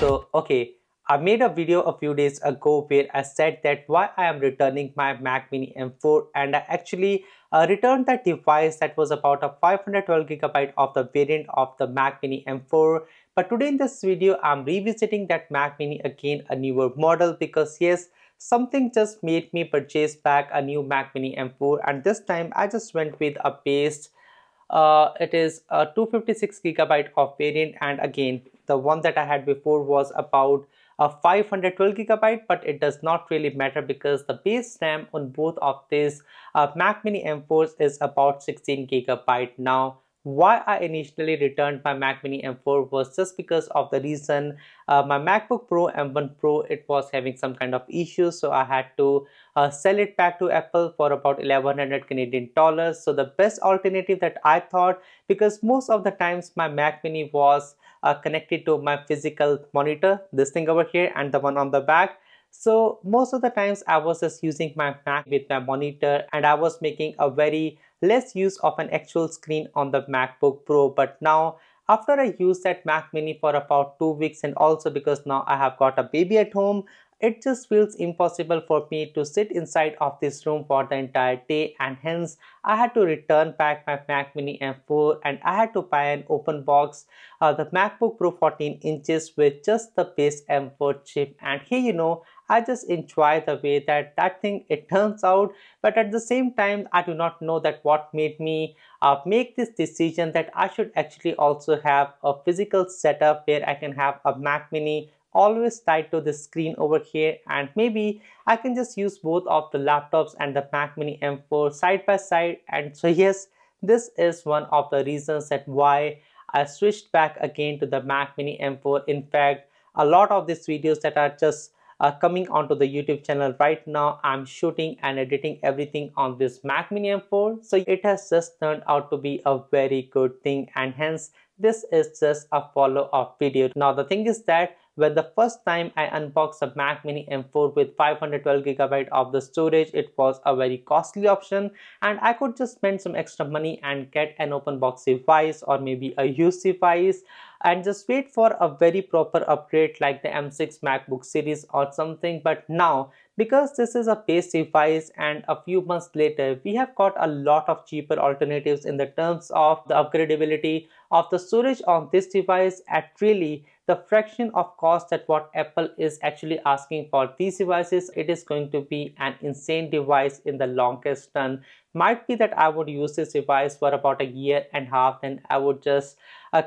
Okay, I made a video a few days ago where I said that why I am returning my Mac Mini M4, and I actually returned that device that was about a 512 GB of the variant of the Mac Mini M4. But today in this video, I'm revisiting that Mac Mini again, a newer model, because yes, something just made me purchase back a new Mac Mini M4, and this time I just went with a base. It is a 256 GB of variant, and again the one that I had before was about a 512 GB, but it does not really matter because the base RAM on both of these Mac Mini M4s is about 16 GB. Now why I initially returned my Mac Mini M4 was just because of the reason my MacBook Pro M1 Pro, it was having some kind of issues, so I had to sell it back to Apple for about 1100 Canadian dollars. So the best alternative that I thought, because most of the times my Mac Mini was connected to my physical monitor, this thing over here and the one on the back. So most of the times I was just using my Mac with my monitor, and I was making a very less use of an actual screen on the MacBook Pro. But now after I used that Mac Mini for about 2 weeks, and also because now I have got a baby at home, it just feels impossible for me to sit inside of this room for the entire day, and hence I had to return back my Mac Mini M4, and I had to buy an open box, the MacBook Pro 14 inches with just the base M4 chip. And here I just enjoy the way that thing it turns out, but at the same time I do not know that what made me make this decision that I should actually also have a physical setup where I can have a Mac Mini always tied to the screen over here, and maybe I can just use both of the laptops and the Mac Mini M4 side by side. And so yes, this is one of the reasons that why I switched back again to the Mac Mini M4. In fact, a lot of these videos that are just coming onto the YouTube channel right now, I'm shooting and editing everything on this Mac Mini M4. So it has just turned out to be a very good thing, and hence this is just a follow-up video. Now the thing is that when the first time I unboxed a Mac Mini M4 with 512 GB of the storage, it was a very costly option, and I could just spend some extra money and get an open box device or maybe a used device and just wait for a very proper upgrade like the M6 MacBook series or something. But now, because this is a base device and a few months later we have got a lot of cheaper alternatives in the terms of the upgradability of the storage on this device at really the fraction of cost that what Apple is actually asking for these devices, it is going to be an insane device in the longest run. Might be that I would use this device for about a year and a half, then I would just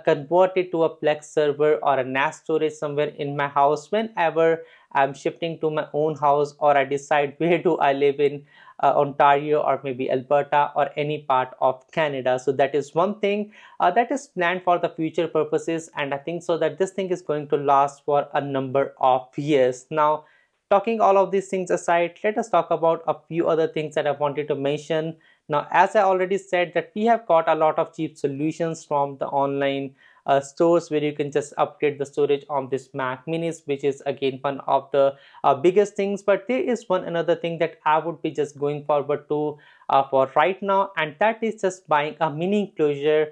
convert it to a Plex server or a NAS storage somewhere in my house whenever I'm shifting to my own house, or I decide where do I live in Ontario or maybe Alberta or any part of Canada. So that is one thing that is planned for the future purposes, and I think so that this thing is going to last for a number of years. Now, talking all of these things aside, let us talk about a few other things that I wanted to mention. Now, as I already said, that we have got a lot of cheap solutions from the online stores where you can just upgrade the storage on this Mac Minis, which is again one of the biggest things. But there is one another thing that I would be just going forward to for right now, and that is just buying a mini enclosure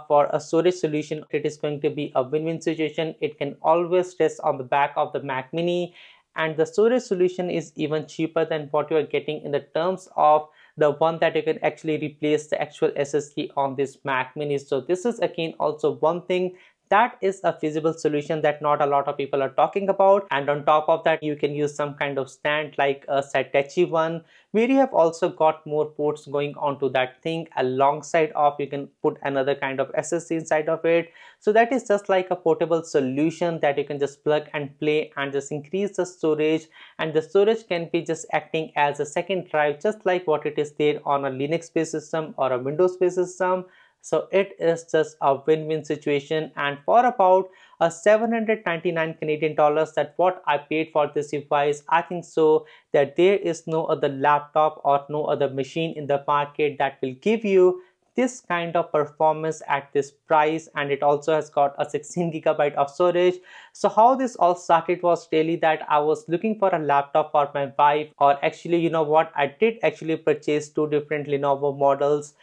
for a storage solution. It is going to be a win-win situation. It can always rest on the back of the Mac Mini, and the storage solution is even cheaper than what you are getting in the terms of the one that you can actually replace the actual SSD on this Mac Mini. So this is again also one thing that is a feasible solution that not a lot of people are talking about. And on top of that, you can use some kind of stand like a Satechi one, where you have also got more ports going onto that thing. Alongside of, you can put another kind of SSD inside of it. So that is just like a portable solution that you can just plug and play and just increase the storage, and the storage can be just acting as a second drive, just like what it is there on a Linux based system or a Windows based system. So it is just a win-win situation, and for about a 799 Canadian dollars, that what I paid for this device, I think so that there is no other laptop or no other machine in the market that will give you this kind of performance at this price, and it also has got a 16 GB of storage. So how this all started was really that I was looking for a laptop for my wife, or actually, you know what, I did actually purchase two different Lenovo models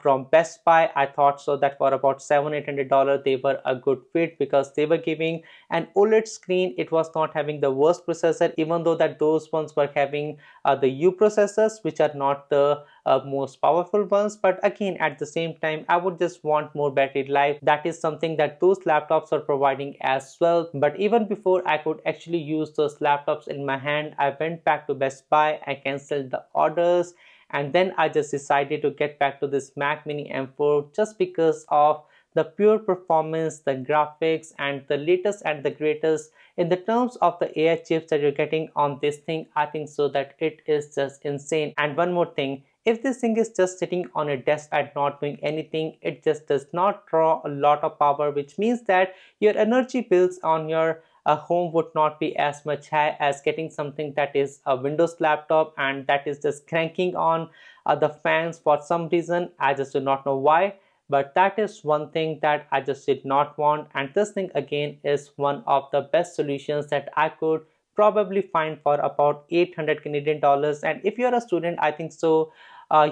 from Best Buy. I thought so that for about $700-800 they were a good fit because they were giving an OLED screen. It was not having the worst processor, even though that those ones were having the U processors, which are not the most powerful ones. But again, at the same time, I would just want more battery life. That is something that those laptops are providing as well. But even before I could actually use those laptops in my hand, I went back to Best Buy, I canceled the orders, and then I just decided to get back to this Mac Mini M4 just because of the pure performance, the graphics, and the latest and the greatest in the terms of the AI chips that you're getting on this thing. I think so that it is just insane. And one more thing, if this thing is just sitting on a desk and not doing anything, it just does not draw a lot of power, which means that your energy bills on your home would not be as much high as getting something that is a Windows laptop and that is just cranking on the fans for some reason. I just do not know why, but that is one thing that I just did not want. And this thing again is one of the best solutions that I could probably find for about 800 Canadian dollars. And if you're a student, I think so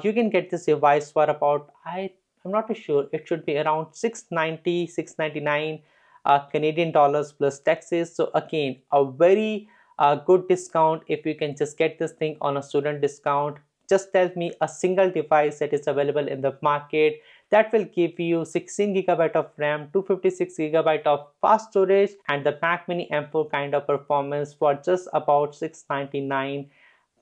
you can get this device for about, I'm not too sure, it should be around 690 699 Canadian dollars plus taxes. So again, a very good discount if you can just get this thing on a student discount. Just tell me a single device that is available in the market that will give you 16 GB of RAM, 256 GB of fast storage, and the Mac Mini M4 kind of performance for just about 699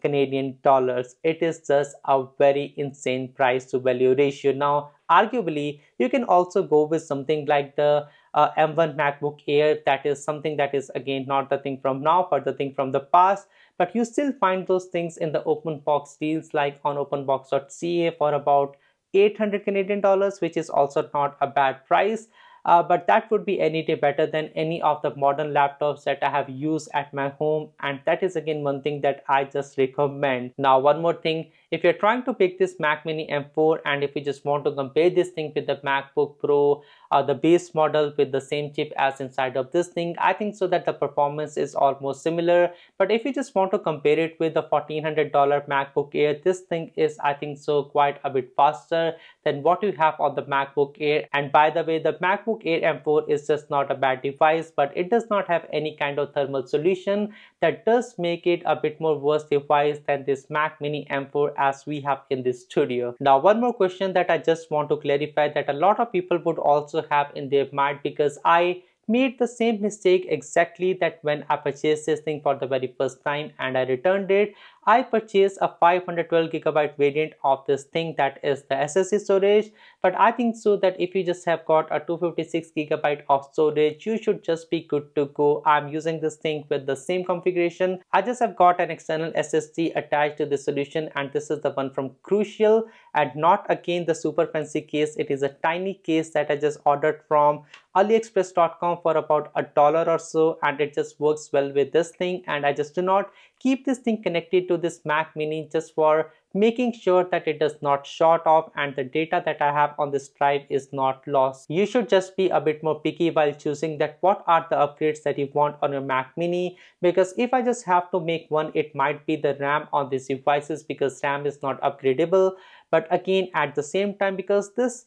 Canadian dollars. It is just a very insane price to value ratio. Now, arguably, you can also go with something like the M1 MacBook Air. That is something that is again not the thing from now, but the thing from the past. But you still find those things in the open box deals like on openbox.ca for about 800 Canadian dollars, which is also not a bad price. But that would be any day better than any of the modern laptops that I have used at my home, and that is again one thing that I just recommend. Now, one more thing, if you're trying to pick this Mac Mini M4 and if you just want to compare this thing with the MacBook Pro, the base model with the same chip as inside of this thing, I think so that the performance is almost similar. But if you just want to compare it with the $1400 MacBook Air, this thing is, I think so, quite a bit faster than what you have on the MacBook Air. And by the way, the MacBook Air M4 is just not a bad device, but it does not have any kind of thermal solution that does make it a bit more worse device than this Mac Mini M4 as we have in this studio. Now, one more question that I just want to clarify that a lot of people would also have in their mind, because I made the same mistake exactly, that when I purchased this thing for the very first time and I returned it, I purchased a 512 GB variant of this thing, that is the SSD storage. But I think so that if you just have got a 256 GB of storage, you should just be good to go. I'm using this thing with the same configuration. I just have got an external SSD attached to the solution, and this is the one from Crucial, and not again the super fancy case. It is a tiny case that I just ordered from aliexpress.com for about $1 or so, and it just works well with this thing. And I just do not keep this thing connected to this Mac Mini just for making sure that it does not short off and the data that I have on this drive is not lost. You should just be a bit more picky while choosing that what are the upgrades that you want on your Mac Mini, because if I just have to make one, it might be the RAM on these devices, because RAM is not upgradable. But again, at the same time, because this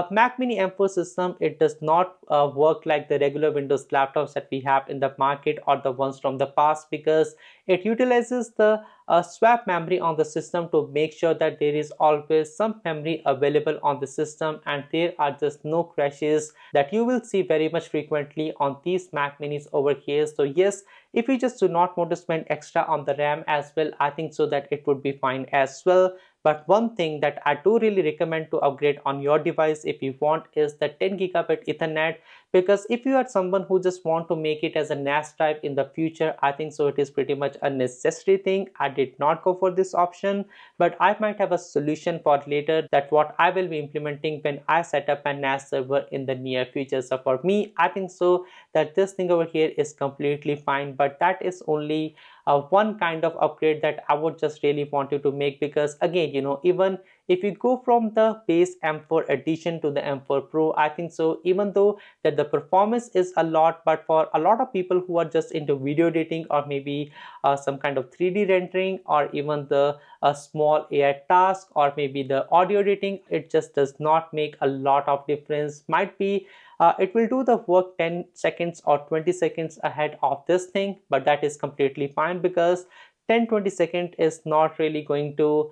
Mac Mini M4 system, it does not work like the regular Windows laptops that we have in the market or the ones from the past, because it utilizes the swap memory on the system to make sure that there is always some memory available on the system, and there are just no crashes that you will see very much frequently on these Mac Minis over here. So yes, if you just do not want to spend extra on the RAM as well, I think so that it would be fine as well. But one thing that I do really recommend to upgrade on your device if you want is the 10 gigabit Ethernet, because if you are someone who just want to make it as a NAS drive in the future, I think so it is pretty much a necessary thing. I did not go for this option, but I might have a solution for later, that what I will be implementing when I set up a NAS server in the near future. So for me, I think so that this thing over here is completely fine, but that is only one kind of upgrade that I would just really want you to make, because again, you know, even if you go from the base M4 edition to the M4 Pro, I think so, even though that the performance is a lot, but for a lot of people who are just into video editing or maybe some kind of 3D rendering or even the small AI task or maybe the audio editing, it just does not make a lot of difference. Might be it will do the work 10 seconds or 20 seconds ahead of this thing, but that is completely fine because 10-20 seconds is not really going to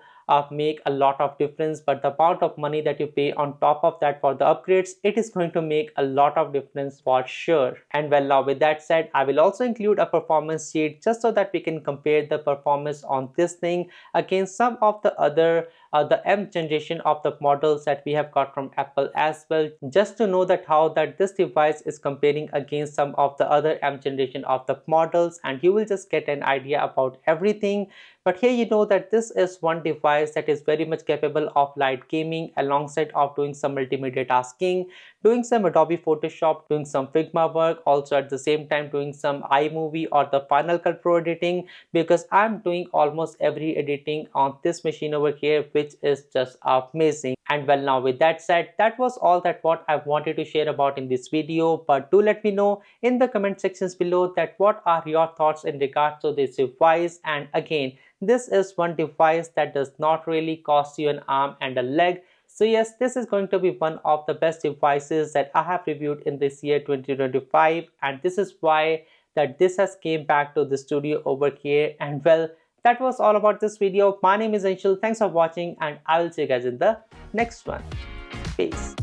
make a lot of difference, but the amount of money that you pay on top of that for the upgrades, it is going to make a lot of difference for sure. And well, now with that said, I will also include a performance sheet just so that we can compare the performance on this thing against some of the other the M generation of the models that we have got from Apple as well, just to know that how that this device is comparing against some of the other M generation of the models, and you will just get an idea about everything. But here you know that this is one device that is very much capable of light gaming alongside of doing some multimedia tasking, doing some Adobe Photoshop, doing some Figma work, also at the same time doing some iMovie or the Final Cut Pro editing, because I'm doing almost every editing on this machine over here, which is just amazing. And well, now with that said, that was all that what I wanted to share about in this video. But do let me know in the comment sections below that what are your thoughts in regards to this device. And again, this is one device that does not really cost you an arm and a leg. So yes, this is going to be one of the best devices that I have reviewed in this year 2025, and this is why that this has came back to the studio over here. And well, that was all about this video. My name is Anshul. Thanks for watching, and I will see you guys in the next one. Peace.